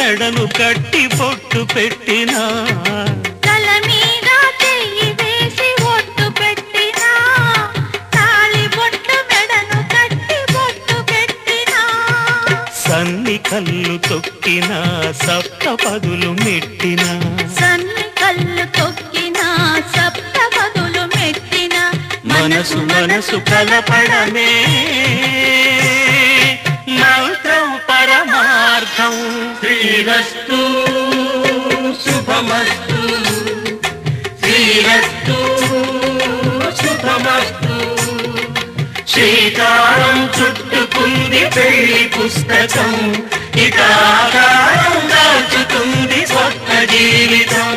మెడను కట్టి పొట్టు పెట్టినా తల మీద చెయ్యి వేసి ఒట్టు పెట్టినా తాళి బొట్టు మెడను కట్టి పొట్టు పెట్టినా సన్ని కళ్ళు తొక్కినా సప్తపదులు మెట్టినా సన్ని కళ్ళు తొక్కినా సప్తపదులు మెట్టినా మనసు మనసు కలపడమే మంత్రం పరమార్థం శ్రీరస్తు శుభమస్తు శ్రీరస్తు శుభమస్తు శ్రీకారం చుట్టుకుంది పెళ్లి పుస్తకం ఇక ఆకారం దాచుతుంది స్వప్న జీవితం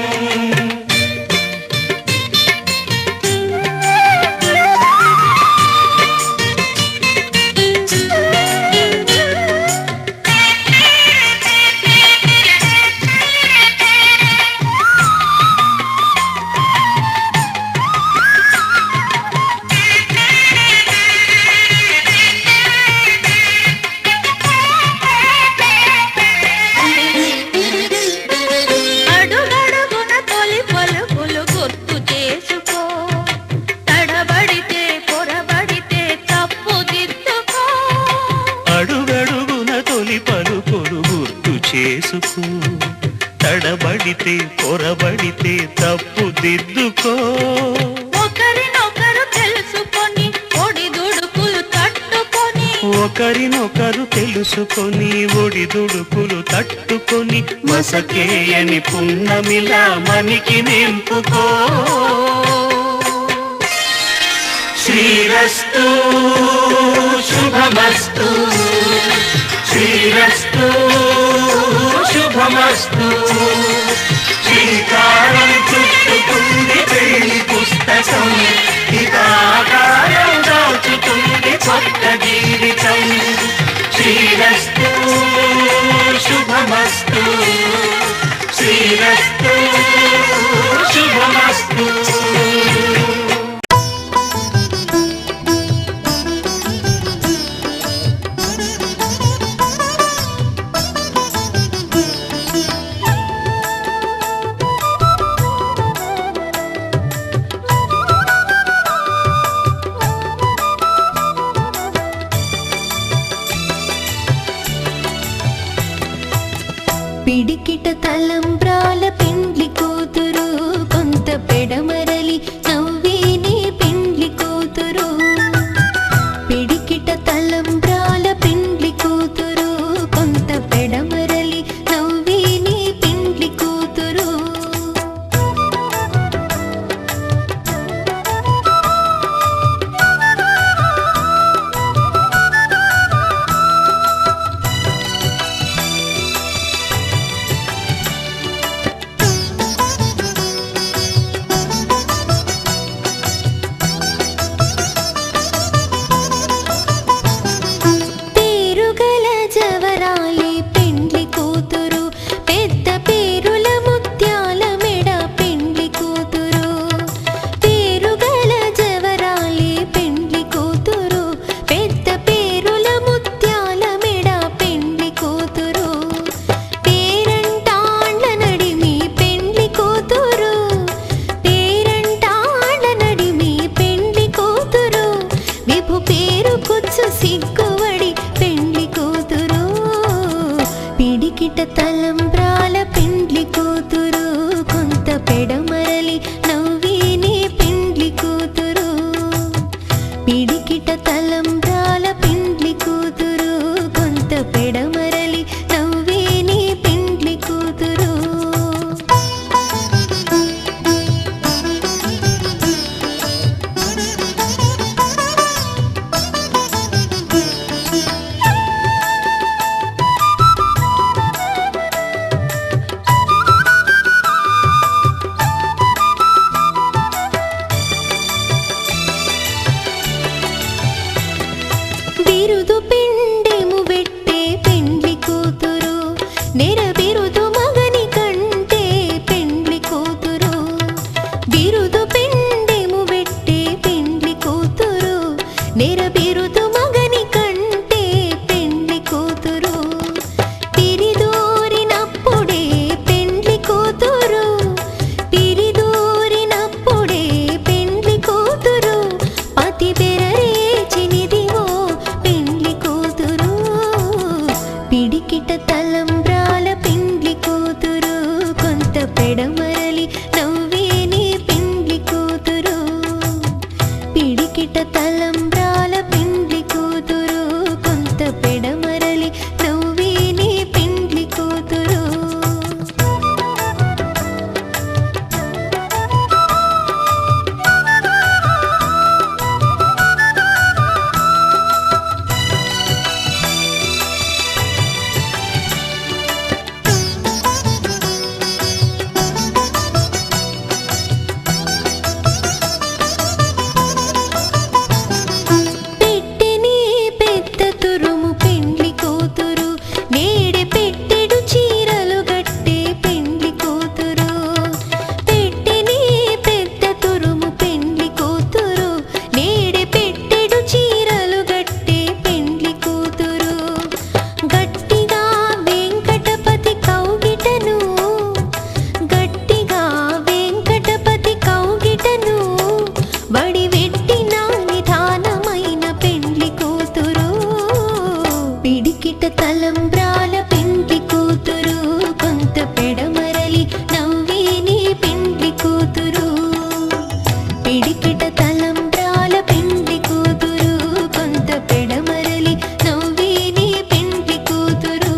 తడబడితే పొరబడితే తప్పు దిద్దుకో ఒకరినొకరు తెలుసుకొని ఒడిదుడుకులు తట్టుకొని ఒకరినొకరు తెలుసుకొని ఒడిదుడుకులు తట్టుకొని మసకేయని పున్నమిలా మనికి నింపుకో శ్రీరస్తు శుభమస్తు శ్రీరస్తు శుభమస్తు శ్రీకారం చుట్టుకుంది పెళ్లి పుస్తకం ఇక ఆకారం దాచుతుంది కొత్త జీవితం శ్రీరస్తు శుభమస్తు శ్రీరస్తు శుభమస్తు పిడికిట తలంబ్రాల పెండ్లి కూతురు కొంత పెడమరలి నవ్వేనే పెండ్లి కూతురు పిడికిట తలంబ్రాల పెండ్లి కూతురు కొంత పెడమరలి నవ్వేనే పెండ్లి కూతురు తలంబ్రాల పెండ్లి కూతురు కొంత పెడమరలి నవ్వేనే పెండ్లి కూతురు పిడికిట తలంబ్రాల పెండ్లి కూతురు కొంత పెడమరలి నవ్వేనే పెండ్లి కూతురు బిరుదు పిండెము పెట్టే పెండ్లి కూతురు నెర బిరుదు మగని కంటే పెండ్లి కూతురు బిరుదు పిండెము పెట్టే పెండ్లి కూతురు నెర బిరుదు మగని కంటే పెండ్లి కూతురు తిరిదోరినప్ప తలంబ్రాల పెండ్లి కూతురు కొంత పెడమరలి నవ్వే నీ పెండ్లి కూతురు పిడికిట తలంబ్రాల పెండ్లి కూతురు కొంత పెడమరలి నవ్వే నీ పెండ్లి కూతురు పెట్టెని పెద్ద తురుము పెండ్లి కూతురు నేడే పెట్టెడు చీరలు గట్టే పెండ్లి కూతురు పెట్టెని పెద్ద తురుము పెండ్లి కూతురు నేడే పెట్టెడు చీరలు గట్టే పెండ్లి కూతురు గట్టిగా వెంకటపతి కౌగిటను గట్టిగా వెంకటపతి కౌగిటను వడివెట్టిన నిధానమైన పెండ్లి కూతురు పిడికిట తలంబ్రాల పెండ్లి కూతురు కొంత పెడమరలి నవ్వే నీ పెండ్లి కూతురు పిడికిట తలంబ్రాల పెండ్లి కూతురు కొంత పెడమరలి నవ్వే నీ పెండ్లి కూతురు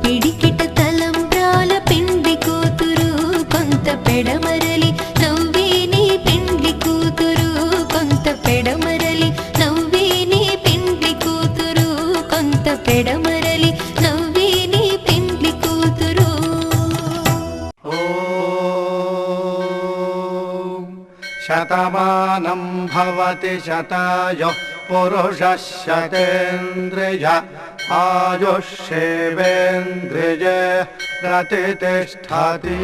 పిడికిట తలంబ్రాల పెండ్లి కూతురు కొంత పెడమరలి నవ్వే నీ పెండ్లి కూతురు కొంత పెడమరలి నవ్వే నీ పెండ్లి కూతురు కొంత పెడమరలి నవ్వే నీ పెండ్లి కూతురు ఓం శతమానం భవతి శతాయుః పురుషः శతేంద్రియ ఆయుష్యేవేంద్రియే ప్రతిష్ఠతి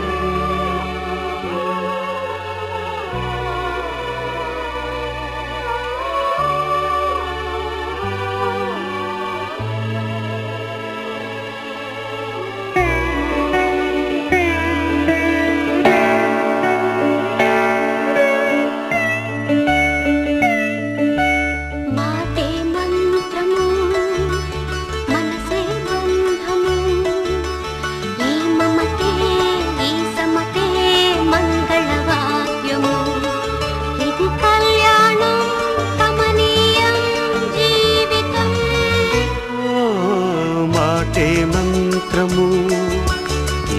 మాటే మంత్రము మనసే బంధము ఈ మమతే ఈ సమతే మంగళవాద్యము ఇది కళ్యాణం కమనీయం జీవితం మాటే మంత్రము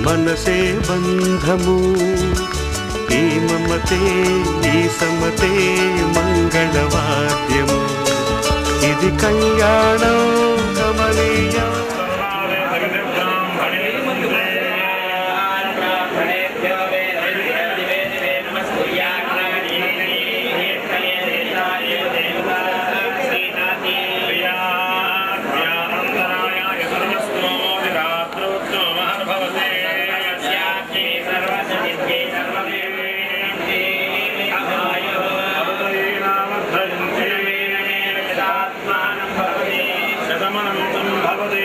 మనసే బంధము ఈ మమతే ఈ సమతే మంగళవాద్యము ఇది కళ్యాణం కమనీయం శతమనంతం భవతి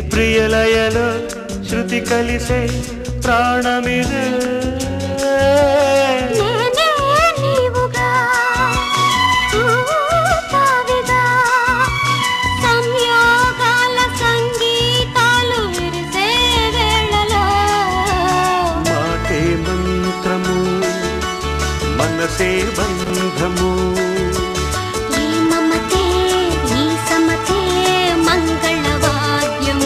ప్రియలయలో శృతి కలిసే ప్రాణమిదే నేనే నీవుగా తావిగా సంయోగాల సంగీతాలు విరిసే వేళలో మాటే మంత్రము మనసే బంధము ఈ మమతే ఈ సమతే మంగళవాద్యం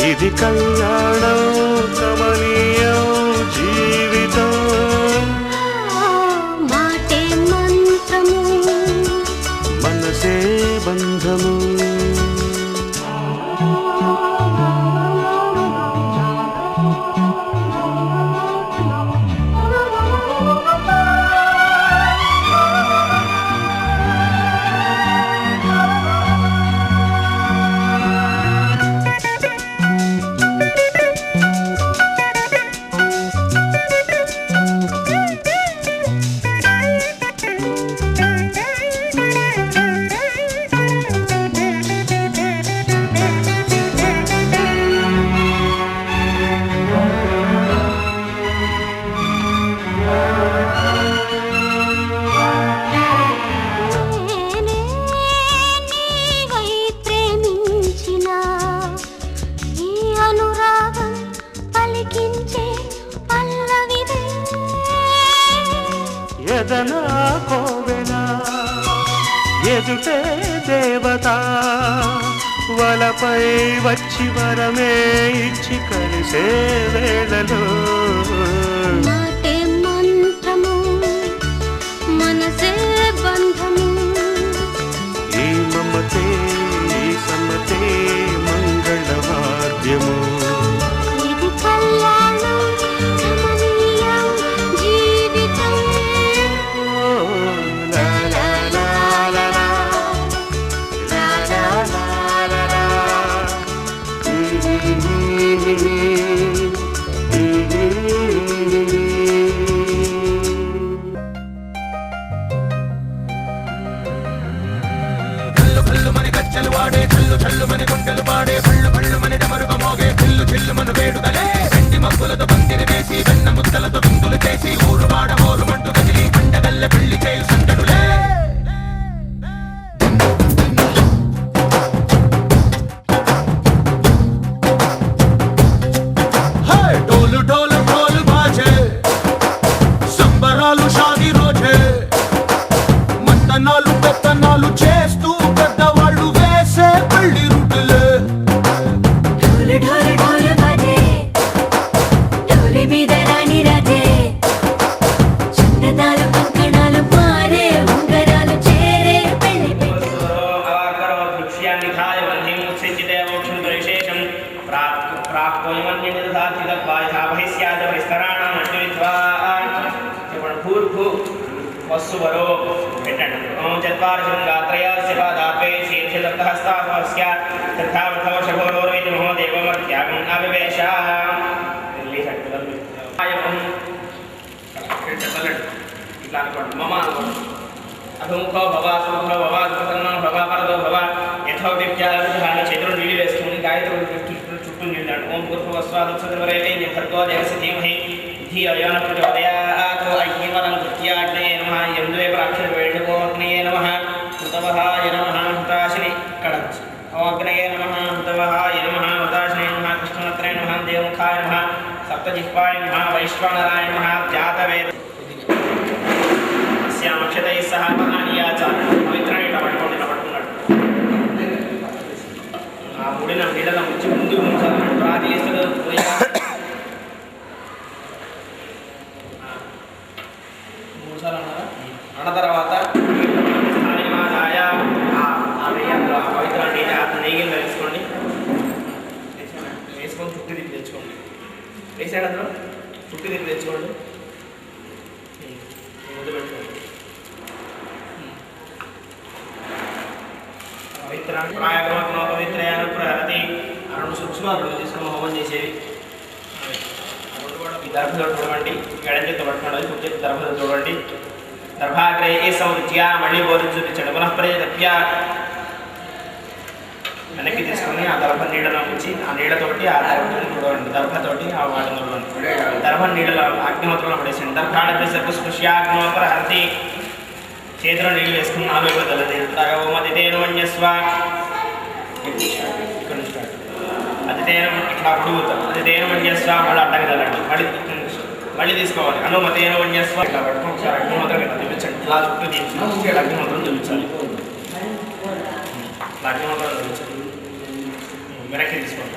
ఇది కళ్యాణం కమనీయం జీవితం మాటే మంత్రము మనసే బంధము ఎదనా కోవెల ఎదుటే దేవత వలపై వచ్చి వరమే ఇచ్చి కలిసే వేళలో మాటే మంత్రము మనసే బంధము ఈ మమతే ఈ సమతే మంగళవాద్యము ఇది కళ్యాణం కమనీయం జీవితం లా లా లా లా లా. లా లా లా లా లా. కల్లు కల్లు మని కచ్చలు వాడే కల్లు చల్లు మని గుండెలు పాడే పళ్ళు పళ్ళు మని డమరుగ మోగే చిల్లు చిల్లు మన వేడుదలే వెండి మగ్గులతో పందిరి వేసి వెన్న ముద్దలతో విందులు చేసి ఊరు వాడ హోరు మంటు కదిలి పండగల్ల పెళ్లి చేయు సందడులే ఢోలు ఢోలు ఢోలు బాజే సంబరాలు షాదీ రోజే మంతనాలు పెత్తనాలు చేస్తూ పెద్దవాళ్ళు వేసే పెళ్లి రుటులే ढोल ढोल ढोल बाजे ढोली మీద రాణి రాజే చందనాలు కంకణాలు మారే ఉంగరాలు చేరే పెళ్లి వస్తువరో పెట్టండి ఓం చత్వారశం గాత్రయాస్య పాదాపే శీర్షదత్తహస్తాస్య తథావృతవర్షభోరోర్వేది మహోదేవమర్త్యాగం అవివేశ రిలీజ్ అంటున్నారు ఇట్లా అనుకోండి మమ అనుకోండి అధుముఖో భవ సుముఖో భవ సుప్రసన్నో భవ వరదో భవ యథోదిత్యాన్ని చేతులు నీళ్ళు వేసుకుని గాయత్రి చుట్టూ నీళ్ళు ఓం పూర్వస్వాదుత్సవరేతే భర్గో దేవస్య ధీమహి ధియోన ప్రచోదయాత్ అగ్నివరం కృత్యాగ్నయే నమః యందువే ప్రాక్షర వేణుగోగ్నయే నమః హృతవహాయ నమః హృతాశిని కడచ్ ఓగ్నయే నమః హృతవహాయ నమః హృతాశినే నమః కృష్ణనత్రే నమః దేవముఖాయ నమః సప్తజిహ్వాయ నమః వైశ్వానరాయ నమః జాతవేద అస్యామక్షతై సహ మహానీయాచారం పవిత్రాన్ని పట్టుకోండి పట్టుకున్నాడు ఆ ముడిన నీళ్ళ ముంచి ముందు ప్రాతిస్తుంది అన్న తర్వాత స్థానిమాదాయ పవిత్ర నెయ్యిని వేసుకోండి వేసుకొని చుట్టూ తిప్పి తెచ్చుకోండి వేసాడు అందులో చుట్టూ తిప్పి తెచ్చుకోండి ముందు పెట్టుకోండి పవిత్రాన్ని ప్రాయక్రమో పవిత్రయాను ప్రహరతి రెండు సూక్ష్మాలు తీసుకొని హోమం చేసేవి ఈ దర్భలు చూడండి ఎడం చేత పట్టుకోండి కుడి చేత దర్భలు చూడండి దర్భాగ్రే ఏ సౌరుచ్య మళ్ళీ బోధించు చూపించండి పునః ప్రజప్య వెనక్కి తీసుకొని ఆ దర్భ నీళ్ళలో ఉంచి ఆ నీళ్ళతోటి ఆ దర్భతోటి ఆ వాటిని దర్భ నీళ్ళలో అగ్నిహోత్రంలో పడేసింది. దర్భాడపేసరికి స్పృశ్యాగ్నోపర హర్తి చేతిలో నీళ్ళు వేసుకుని నాలుగు వైపు తల్లది ఓమతితేను వన్యస్వ ఇక్కడ నుంచి అతితేను ఇట్లా పొడుగుతాం. అతితేను వన్యస్వ మళ్ళీ అడ్డంగా తల్లండి. మళ్ళీ తీసుకోవాలి. అనుమతేను వన్యస్వ ఇట్లా పట్టుకుని ఒకసారి అగ్నిహోత్రం ఇట్లా చూపించండి. ఇలా చుట్టూ తీసి అగ్నిహోత్రం చూపించాలి. ఇట్లా అగ్నిహోత్రం చూపించండి. వెనక్కి తీసుకోండి.